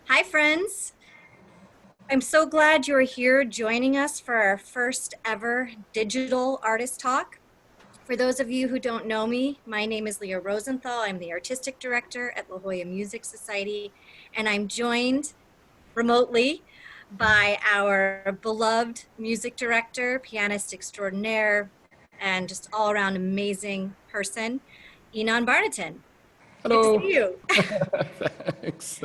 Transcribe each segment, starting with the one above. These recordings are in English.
Hi, friends. I'm so glad you're here joining us for our first ever digital artist talk. For those of you who don't know me, my name is Leah Rosenthal. I'm the artistic director at La Jolla Music Society, and I'm joined remotely by our beloved music director, pianist extraordinaire, and just all around amazing person, Inon Barnatan. Good to Hello. see you. Thanks.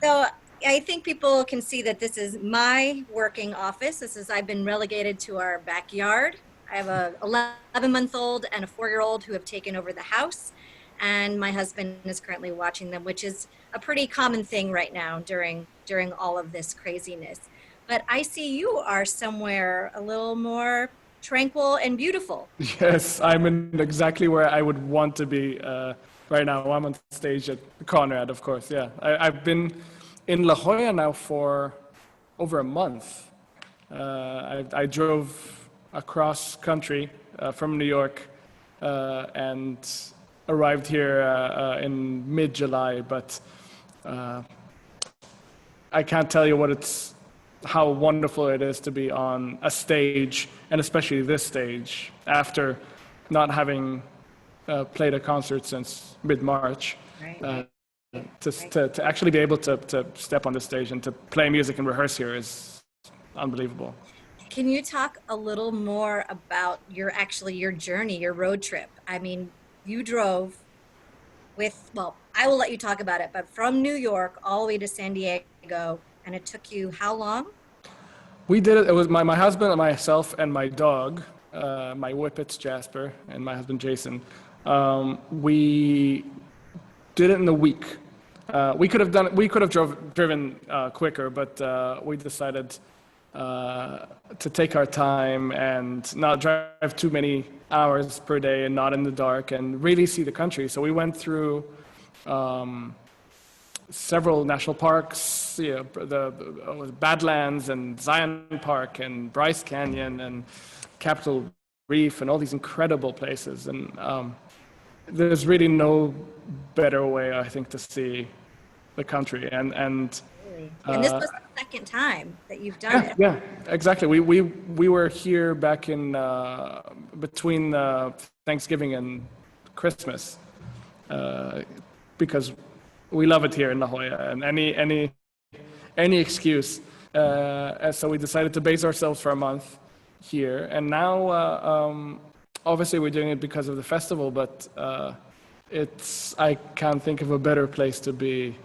So I think people can see that this is my working office. I've been relegated to our backyard. I have a 11-month-old and a 4-year-old who have taken over the house. And my husband is currently watching them, which is a pretty common thing right now during all of this craziness. But I see you are somewhere a little more tranquil and beautiful. Yes, I'm in exactly where I would want to be right now. I'm on stage at Conrad, of course. Yeah, I've been in La Jolla now for over a month. I drove across country from New York and arrived here in mid-July, but I can't tell you how wonderful it is to be on a stage, and especially this stage, after not having played a concert since mid-March. Right. Uh, to actually be able to step on the stage and to play music and rehearse here is unbelievable. Can you talk a little more about your journey, your road trip? I mean, you drove well, I will let you talk about it, but from New York all the way to San Diego, and it took you how long? We did it. It was my husband and myself and my dog, my Whippets Jasper and my husband Jason. We did it in a week. We could have done. We could have driven quicker, but we decided to take our time and not drive too many hours per day and not in the dark and really see the country. So we went through several national parks, the Badlands and Zion Park and Bryce Canyon and Capitol Reef and all these incredible places. And there's really no better way, I think, to see the country. Really? And this was the second time that you've done it. Yeah, exactly. We were here back in between Thanksgiving and Christmas because we love it here in La Jolla, and any excuse. And so we decided to base ourselves for a month here, and now obviously we're doing it because of the festival, but I can't think of a better place to be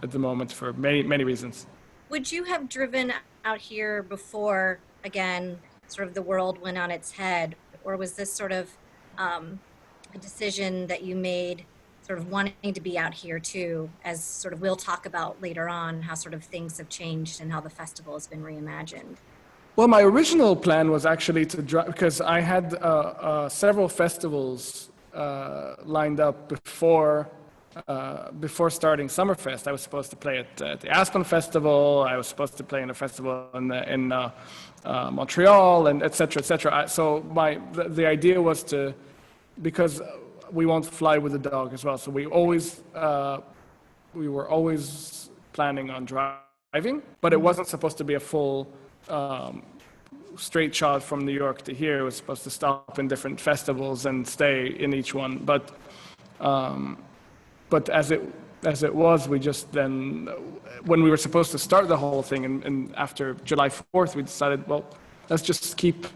at the moment for many reasons. Would you have driven out here before, again, sort of the world went on its head, or was this sort of a decision that you made, sort of wanting to be out here too, as sort of we'll talk about later on how sort of things have changed and how the festival has been reimagined? Well, my original plan was actually to drive because I had several festivals lined up before starting SummerFest. I was supposed to play at the Aspen Festival. I was supposed to play in a festival in Montreal, and et cetera, et cetera. So the idea was because we won't fly with the dog as well. So we were always planning on driving, but it wasn't supposed to be a full straight shot from New York to here. It was supposed to stop in different festivals and stay in each one. But as it was, we just then, when we were supposed to start the whole thing, and after July 4th, we decided, well, let's just keep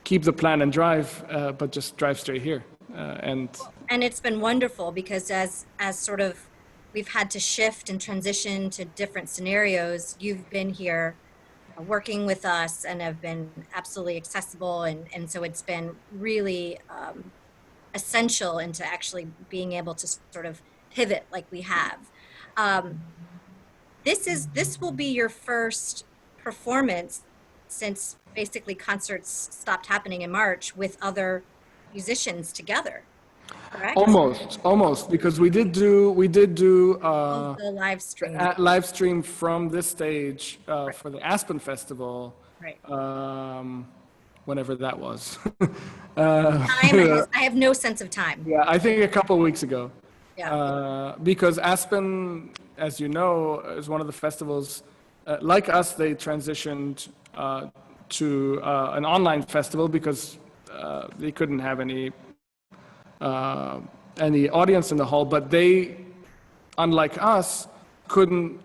the plan and drive, but just drive straight here. And it's been wonderful because as sort of we've had to shift and transition to different scenarios, you've been here working with us and have been absolutely accessible, and so it's been really essential into actually being able to sort of pivot like we have. This will be your first performance since basically concerts stopped happening in March with other musicians together, correct? almost, because we did do The live stream. live stream from this stage Right. for the Aspen Festival. Right. Whenever that was. I have no sense of time. Yeah, I think a couple of weeks ago. Yeah. Because Aspen as you know, is one of the festivals, like us, they transitioned to an online festival because they couldn't have any audience in the hall, but they, unlike us, couldn't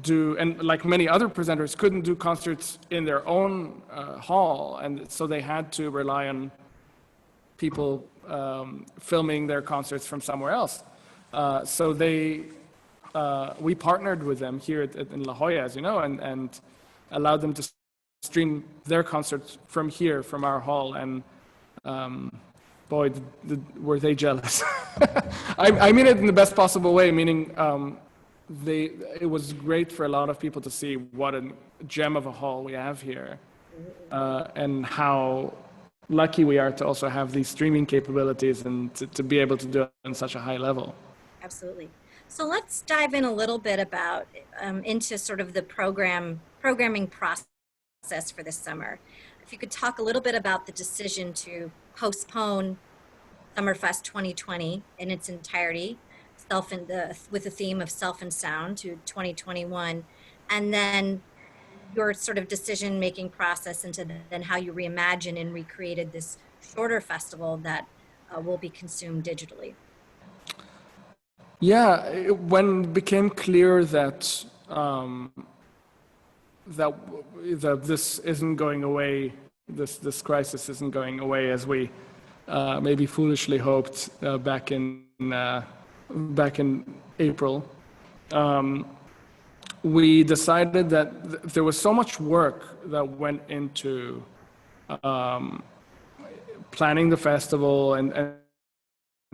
do, and like many other presenters, couldn't do concerts in their own hall, and so they had to rely on people filming their concerts from somewhere else. So we partnered with them here in La Jolla, as you know, and allowed them to stream their concerts from here, from our hall, and boy, were they jealous. I mean it in the best possible way, meaning it was great for a lot of people to see what a gem of a hall we have here, and how lucky we are to also have these streaming capabilities and to be able to do it on such a high level. Absolutely. So let's dive in a little bit about into sort of the programming process for this summer. If you could talk a little bit about the decision to postpone SummerFest 2020 in its entirety, with the theme of self and sound, to 2021, and then your sort of decision-making process into then how you reimagine and recreated this shorter festival that will be consumed digitally. Yeah, when it became clear that this isn't going away, this crisis isn't going away as we maybe foolishly hoped back in April, we decided that there was so much work that went into planning the festival and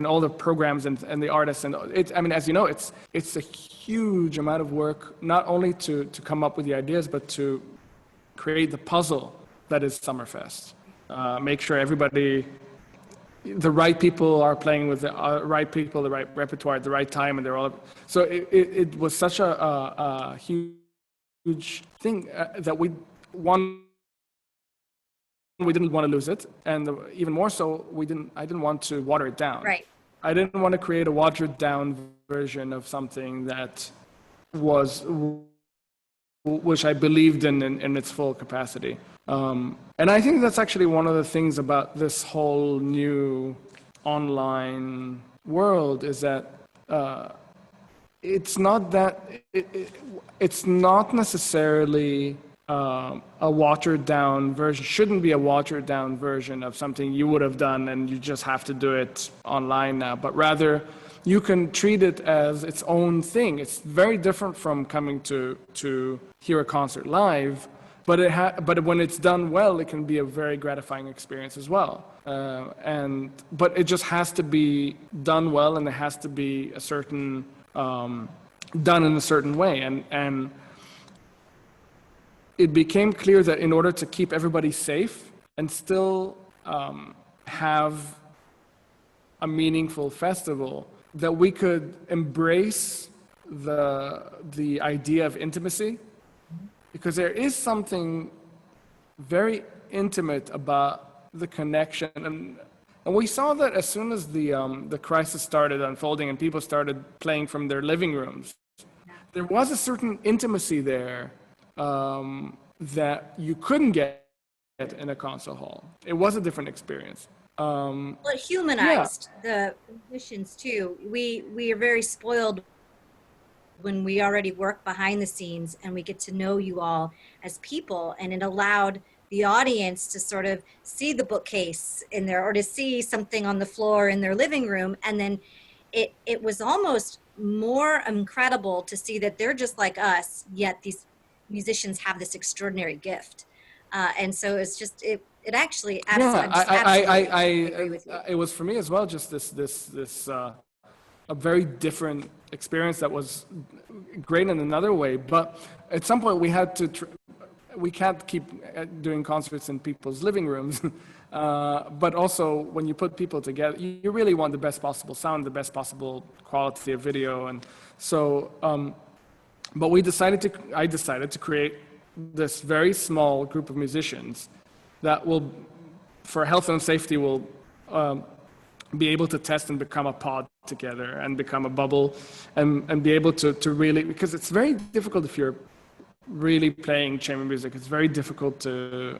all the programs and the artists, and I mean, as you know, it's a huge amount of work, not only to come up with the ideas, but to create the puzzle that is SummerFest. Make sure the right people are playing with the right people, the right repertoire at the right time, and they're all. So it was such a huge thing that we didn't want to lose it, and even more so, I didn't want to water it down. Right. I didn't want to create a watered down version of something that which I believed in its full capacity. And I think that's actually one of the things about this whole new online world is that it's not necessarily a watered down version, shouldn't be a watered down version of something you would have done and you just have to do it online now, but rather you can treat it as its own thing. It's very different from coming to hear a concert live, but when it's done well, it can be a very gratifying experience as well. But it just has to be done well, and it has to be a certain done in a certain way, and it became clear that in order to keep everybody safe and still have a meaningful festival, that we could embrace the idea of intimacy, because there is something very intimate about the connection, and we saw that as soon as the crisis started unfolding and people started playing from their living rooms, there was a certain intimacy there that you couldn't get in a concert hall. It was a different experience. Well, it humanized the musicians too. We are very spoiled when we already work behind the scenes and we get to know you all as people, and it allowed the audience to sort of see the bookcase in there or to see something on the floor in their living room, and then it was almost more incredible to see that they're just like us, yet these musicians have this extraordinary gift, and so it's just it actually absolutely agree with you. It was for me as well, just this a very different experience that was great in another way, but at some point we had to we can't keep doing concerts in people's living rooms, but also when you put people together, you really want the best possible sound, the best possible quality of video, and so but I decided to create this very small group of musicians that will, for health and safety, will be able to test and become a pod together and become a bubble, and be able to really, because it's very difficult if you're really playing chamber music. It's very difficult to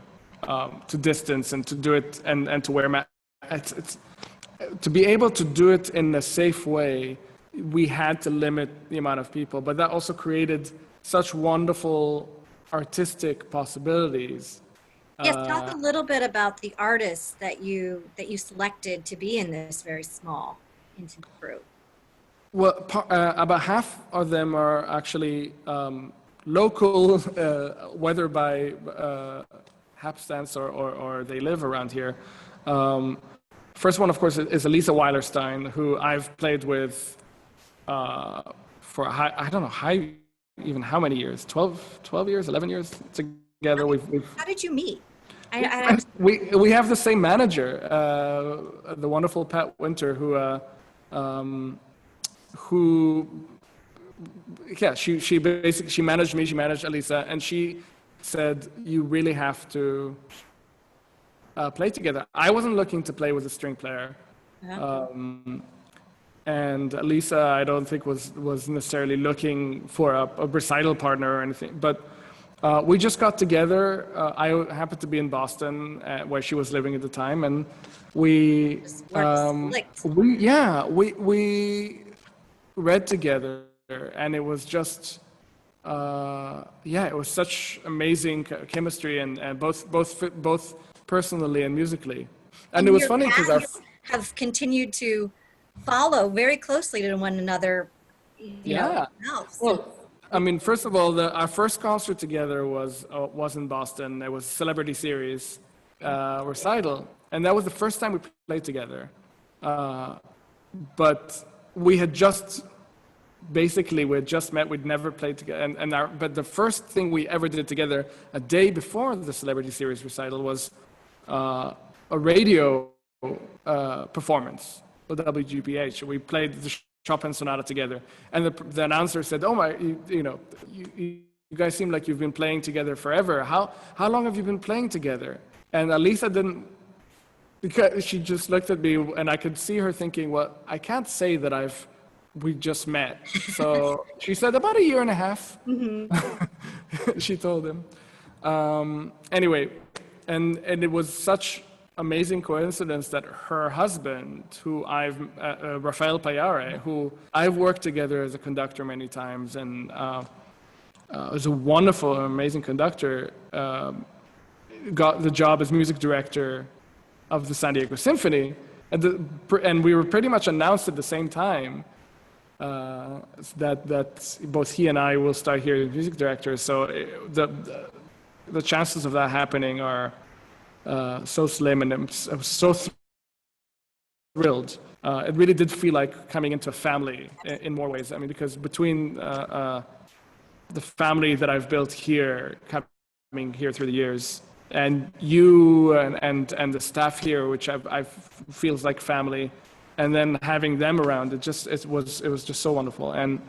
distance and to do it and to wear it's to be able to do it in a safe way. We had to limit the amount of people, but that also created such wonderful artistic possibilities. Yes, talk a little bit about the artists that you selected to be in this very small, intimate group. Well, about half of them are actually local, whether by hapstance or they live around here. First one, of course, is Elisa Weilerstein, who I've played with for I don't know even how many years, 12 years, 11 years together. How did you meet? We have the same manager, the wonderful Pat Winter, she basically, she managed me, she managed Elisa, and she said, you really have to play together. I wasn't looking to play with a string player. And Elisa, I don't think was necessarily looking for a recital partner or anything, but we just got together. I happened to be in Boston, where she was living at the time, and we read together, and it was just it was such amazing chemistry, and both personally and musically. And it was funny because I have continued to follow very closely to one another. Well, I mean, first of all, our first concert together was in Boston. It was Celebrity Series recital, and that was the first time we played together. But we had just met. We'd never played together, but the first thing we ever did together, a day before the Celebrity Series recital, was a radio performance with WGPH. We played the Chopin Sonata together, and the announcer said, "Oh my, you guys seem like you've been playing together forever. How long have you been playing together?" And Elisa didn't, because she just looked at me, and I could see her thinking, "Well, I can't say that we just met." So she said, "About a year and a half." Mm-hmm. She told him. Anyway, and it was such amazing coincidence that her husband, who Rafael Payare, who I've worked together as a conductor many times, and is a wonderful, amazing conductor, got the job as music director of the San Diego Symphony, and we were pretty much announced at the same time that both he and I will start here as music directors. So the chances of that happening are so slim, and I was so thrilled. It really did feel like coming into a family in more ways. I mean, because between the family that I've built here, coming here through the years, and you and the staff here, which I feels like family, and then having them around, it was just so wonderful. And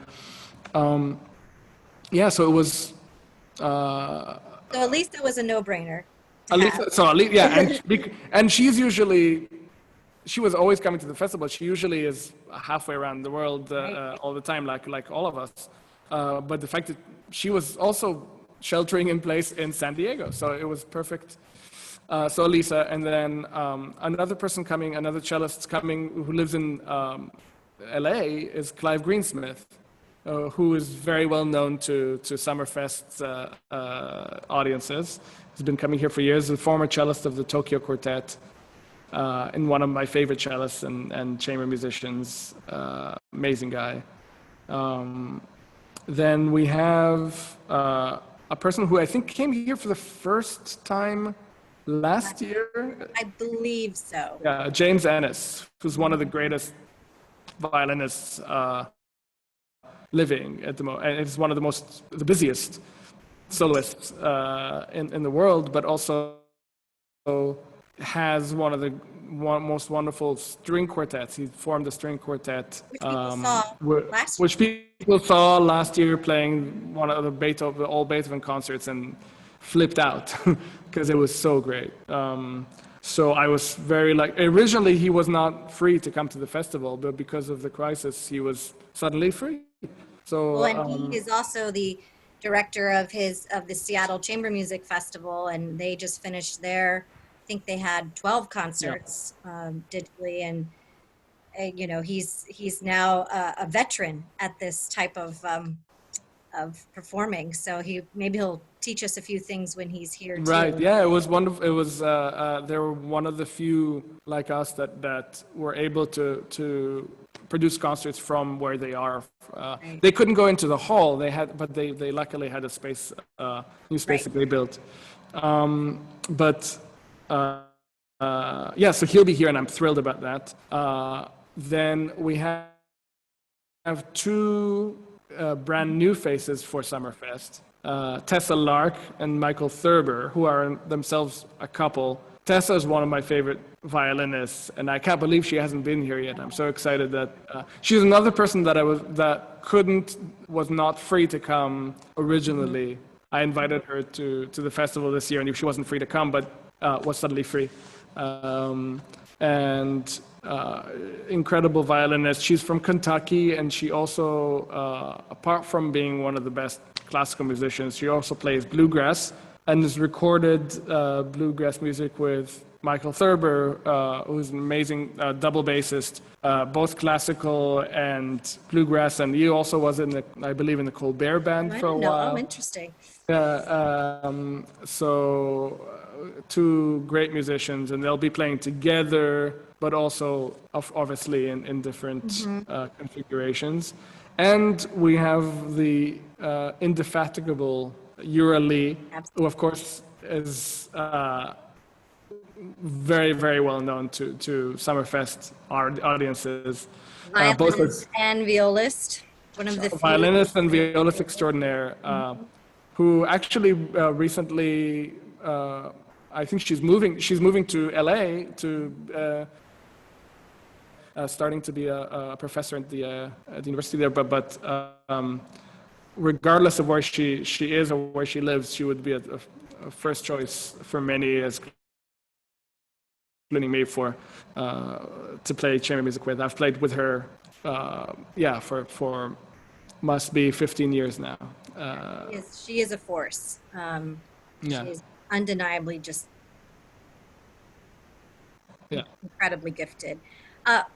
so it was. So at least it was a no-brainer. And she was always coming to the festival. She usually is halfway around the world all the time, like all of us. But the fact that she was also sheltering in place in San Diego, so it was perfect. So Lisa, and then another cellist coming who lives in LA is Clive Greensmith, who is very well known to SummerFest audiences. He's been coming here for years, a former cellist of the Tokyo Quartet, and one of my favorite cellists and chamber musicians, amazing guy. Then we have a person who I think came here for the first time last year. I believe so. Yeah, James Ennis, who's one of the greatest violinists living at the moment, and it's one of the busiest soloists in the world, but also has one of the most wonderful string quartets. He formed a string quartet, which people saw last year playing one of all Beethoven concerts and flipped out because it was so great. So I was very like, originally he was not free to come to the festival, but because of the crisis, he was suddenly free. So Well, and he is also the director of the Seattle Chamber Music Festival, and they just finished their. I think they had 12 yeah, concerts digitally, and he's now a veteran at this type of performing. So he'll teach us a few things when he's here right. too. Yeah, it was wonderful. It was they were one of the few like us that were able to produce concerts from where they are. Right. They couldn't go into the hall. But they luckily had a space, new space Right. that they built. But yeah, so he'll be here, and I'm thrilled about that. Then we have two brand new faces for SummerFest. Tessa Lark and Michael Thurber, who are themselves a couple. Tessa is one of my favorite violinists, and I can't believe she hasn't been here yet. I'm so excited that she's another person that was not free to come originally. I invited her to the festival this year, and she wasn't free to come, but was suddenly free. And incredible violinist. She's from Kentucky, and she also, apart from being one of the best classical musicians, she also plays bluegrass and has recorded bluegrass music with Michael Thurber, who's an amazing double bassist, both classical and bluegrass. And he also was I believe, in the Colbert Band for a while. Oh, interesting. So two great musicians, and they'll be playing together, but also obviously in different configurations. And we have the indefatigable Yura Lee, who of course is very, very well known to SummerFest audiences. Violinist and violist, one of the few. Violinist and violist extraordinaire, who actually recently, I think she's moving to LA to starting to be a professor at the university there. But regardless of where she is or where she lives, she would be a first choice for many, as including me, to play chamber music with. I've played with her, for must be 15 years now. She is a force. She is undeniably just incredibly gifted.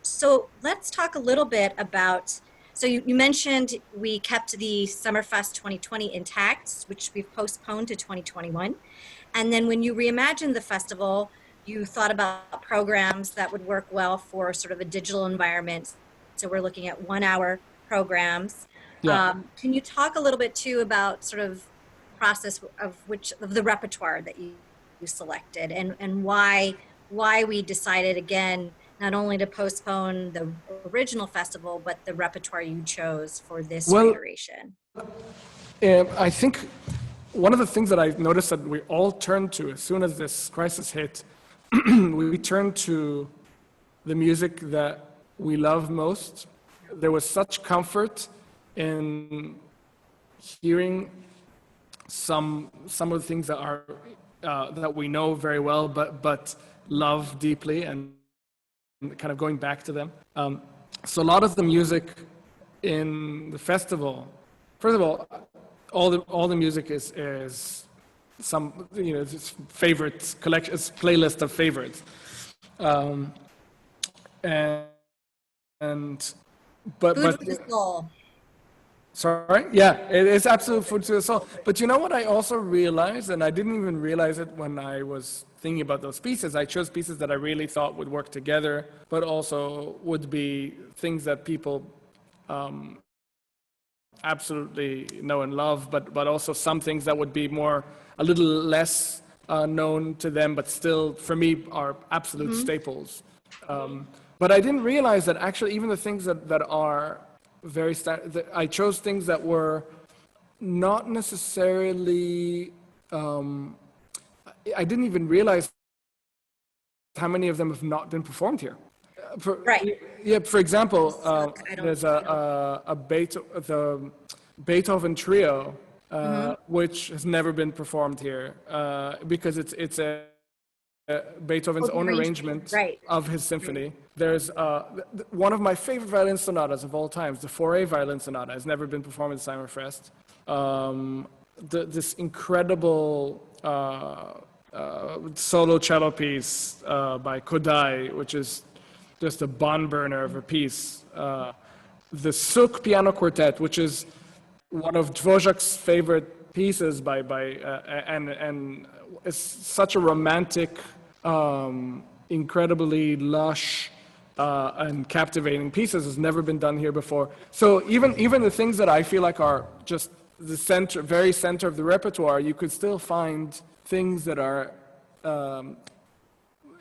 So let's talk a little bit about, so you mentioned we kept the SummerFest 2020 intact, which we've postponed to 2021. And then when you reimagined the festival, you thought about programs that would work well for sort of a digital environment. So we're looking at 1 hour programs. Yeah. Can you talk a little bit too about sort of process of the repertoire that you selected, and why we decided again not only to postpone the original festival but the repertoire you chose for this reiteration? I think one of the things that I noticed that we all turned to as soon as this crisis hit, we turned to the music that we love most. There was such comfort in hearing some of the things that are that we know very well, but love deeply, and kind of going back to them. So a lot of the music in the festival, first of all the music is some, it's favorites collection, it's playlist of favorites, but Food for the soul. Sorry? Yeah, it's absolute food to the soul. But you know what I also realized, and I didn't even realize it when I was thinking about those pieces. I chose pieces that I really thought would work together, but also would be things that people absolutely know and love, but also some things that would be a little less known to them, but still, for me, are absolute staples. But I didn't realize that actually even the things that are I chose things that were not necessarily, I didn't even realize how many of them have not been performed here. Right. Yeah, for example, there's the Beethoven Trio, which has never been performed here, because it's a Beethoven's own arrangement right. of his symphony. There's one of my favorite violin sonatas of all times, the Fauré violin sonata, has never been performed at SummerFest. This incredible solo cello piece by Kodai, which is just a barn burner of a piece. The Suk piano quartet, which is one of Dvořák's favorite pieces and it's such a romantic, incredibly lush and captivating pieces, has never been done here before. So even the things that I feel like are just the center, very center of the repertoire, you could still find things that are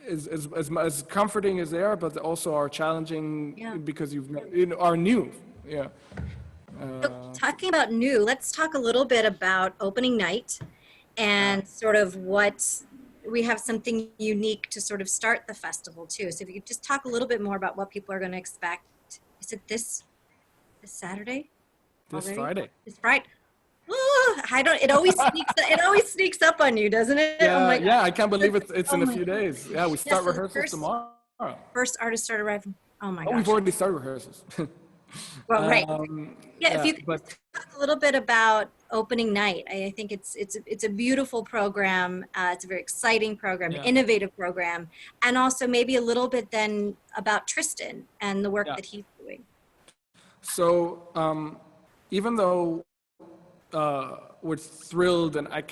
as comforting as they are, but also are challenging because are new. Yeah. So talking about new, let's talk a little bit about opening night and sort of what we have something unique to sort of start the festival too. So if you could just talk a little bit more about what people are going to expect. Is it this Saturday? This already? Friday. This Friday. Oh, it always sneaks up on you, doesn't it? Yeah, oh my God. yeah, I can't believe it's in a few days. Yeah, we start so rehearsals tomorrow. First artists start arriving. Oh my gosh. We've already started rehearsals. Well, right. If you could but talk a little bit about opening night. I think it's a beautiful program. It's a very exciting program, innovative program, and also maybe a little bit then about Tristan and the work that he's doing. So even though we're thrilled, and I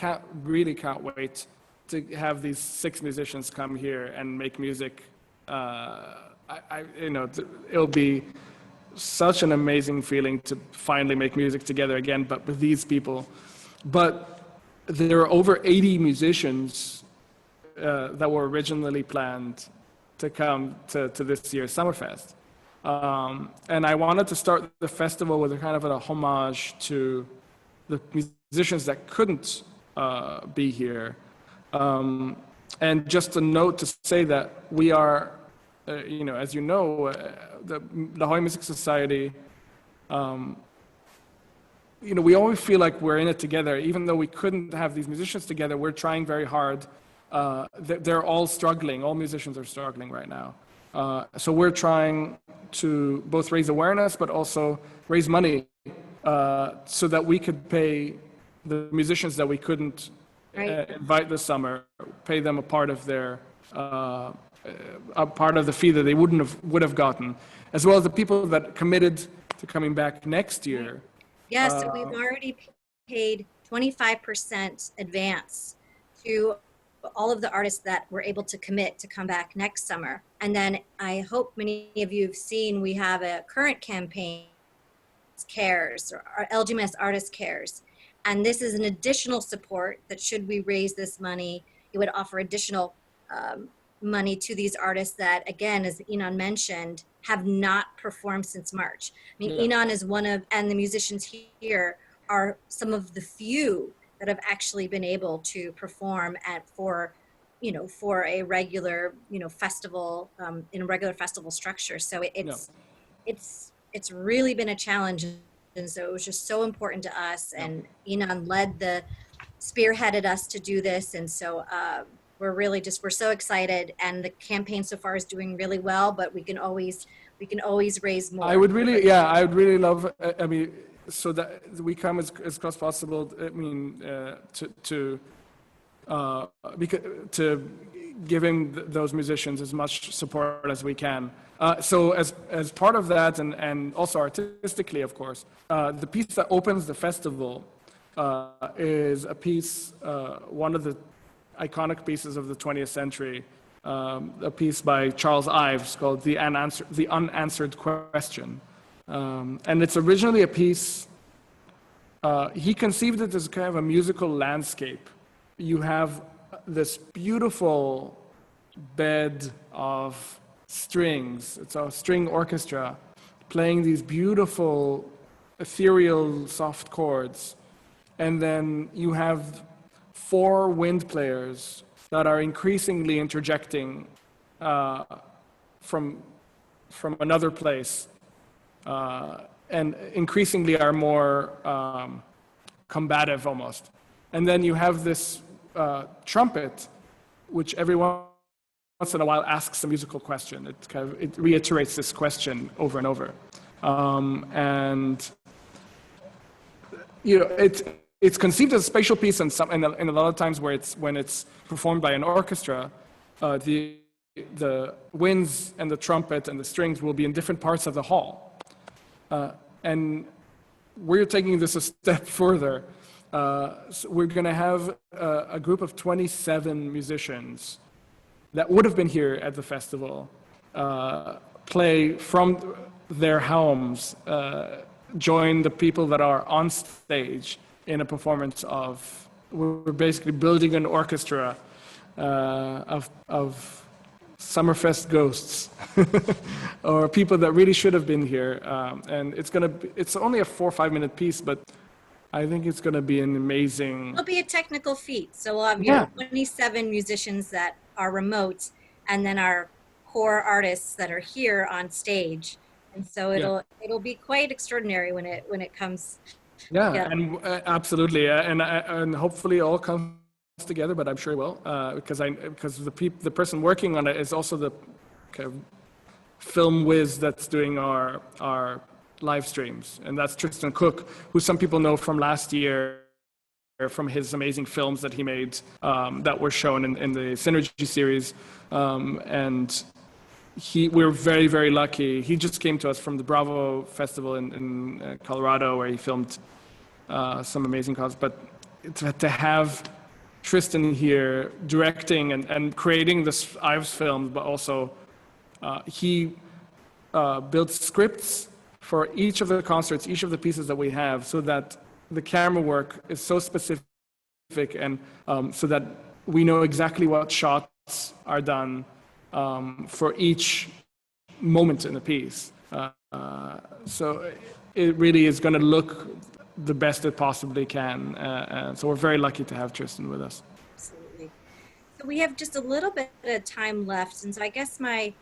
really can't wait to have these 6 musicians come here and make music. It'll be such an amazing feeling to finally make music together again, but with these people. But there are over 80 musicians that were originally planned to come to this year's SummerFest. And I wanted to start the festival with a kind of a homage to the musicians that couldn't be here. And just a note to say that we are, as you know, the La Jolla Music Society, we always feel like we're in it together. Even though we couldn't have these musicians together, we're trying very hard. They're all struggling. All musicians are struggling right now. So we're trying to both raise awareness, but also raise money so that we could pay the musicians that we couldn't invite this summer, pay them a part of their a part of the fee that they would have gotten, as well as the people that committed to coming back next year. Yes, so we've already paid 25% advance to all of the artists that were able to commit to come back next summer. And then I hope many of you have seen, we have a current campaign, Cares, or LGMS Artist Cares. And this is an additional support that should we raise this money, it would offer additional money to these artists that, again, as Inon mentioned, have not performed since March. I mean, Inon is one of, and the musicians here are some of the few that have actually been able to perform for a regular, festival, in a regular festival structure. So it's really been a challenge. And so it was just so important to us, and Inon spearheaded us to do this. And so we're so excited, and the campaign so far is doing really well, but we can always raise more. I would really love, so that we come as close as possible, to giving those musicians as much support as we can. So as part of that, and also artistically, of course, the piece that opens the festival is a piece, one of the iconic pieces of the 20th century, a piece by Charles Ives called The Unanswered Question. And it's originally a piece, he conceived it as kind of a musical landscape. You have this beautiful bed of strings, it's a string orchestra, playing these beautiful, ethereal, soft chords. And then you have 4 wind players that are increasingly interjecting from another place, and increasingly are more combative almost. And then you have this trumpet, which everyone in a while asks a musical question. It reiterates this question over and over. And you know, it's conceived as a spatial piece, and a lot of times when it's performed by an orchestra, the winds and the trumpet and the strings will be in different parts of the hall, and we're taking this a step further. So we're going to have a group of 27 musicians that would have been here at the festival play from their homes, join the people that are on stage in a performance of, we're basically building an orchestra of SummerFest ghosts or people that really should have been here. And it's only a 4 or 5 minute piece, but I think it's going to be an amazing. It'll be a technical feat. So we'll have 27 musicians that are remote, and then our core artists that are here on stage. And so it'll be quite extraordinary when it comes. Yeah, and absolutely, and hopefully it all comes together. But I'm sure it will, because the person working on it is also the kind of film whiz that's doing our live streams, and that's Tristan Cook, who some people know from last year, from his amazing films that he made that were shown in the Synergy series, and we're very, very lucky. He just came to us from the Bravo Festival in Colorado, where he filmed some amazing causes. But to have Tristan here directing and creating this Ives film, but also he built scripts for each of the concerts, each of the pieces that we have, so that the camera work is so specific, and so that we know exactly what shots are done for each moment in the piece. So it really is going to look the best it possibly can. So we're very lucky to have Tristan with us. Absolutely. So we have just a little bit of time left. And so I guess my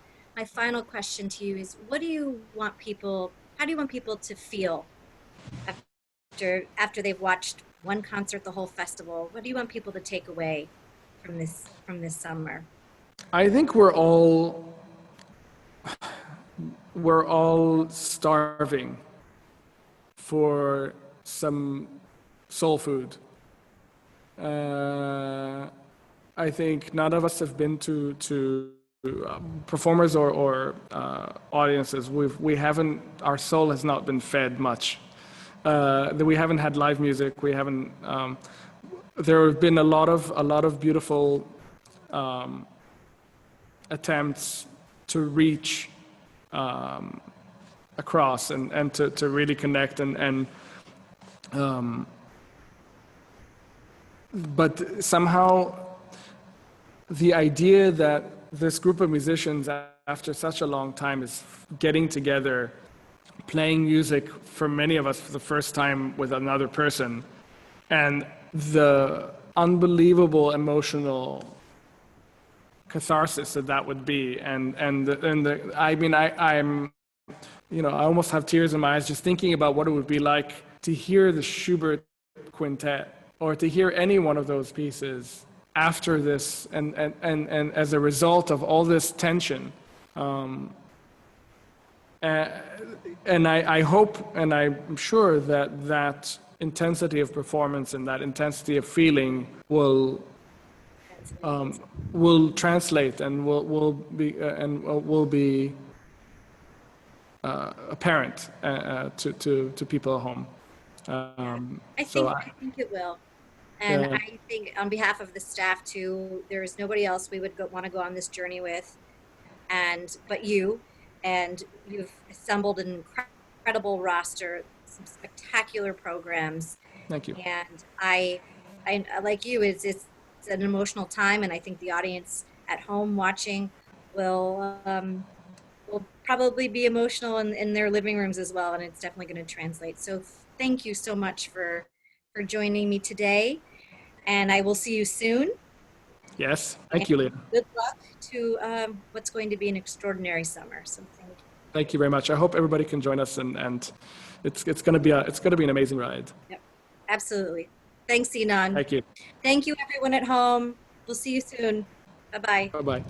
final question to you is, how do you want people to feel after they've watched one concert, the whole festival? What do you want people to take away from this summer? I think we're all starving for some soul food. I think none of us have been to performers or audiences. We haven't. Our soul has not been fed much. We haven't had live music. We haven't. There have been a lot of beautiful attempts to reach across and to really connect but somehow the idea that this group of musicians after such a long time is getting together, playing music for many of us for the first time with another person, and the unbelievable emotional catharsis that would be, I'm I almost have tears in my eyes just thinking about what it would be like to hear the Schubert quintet or to hear any one of those pieces after this and as a result of all this tension. And I hope and I'm sure that intensity of performance and that intensity of feeling will translate and will be apparent to people at home. I think it will. And I think on behalf of the staff too, there is nobody else we would want to go on this journey with, but you, and you've assembled an incredible roster, some spectacular programs. Thank you. And I like you, it's an emotional time, and I think the audience at home watching will probably be emotional in their living rooms as well, and it's definitely going to translate. So thank you so much for joining me today, and I will see you soon. Yes, thank you, Leah. Good luck to what's going to be an extraordinary summer. So thank you. Thank you very much. I hope everybody can join us, and it's going to be an amazing ride. Yep, absolutely. Thanks, Inon. Thank you. Thank you, everyone at home. We'll see you soon. Bye-bye. Bye-bye.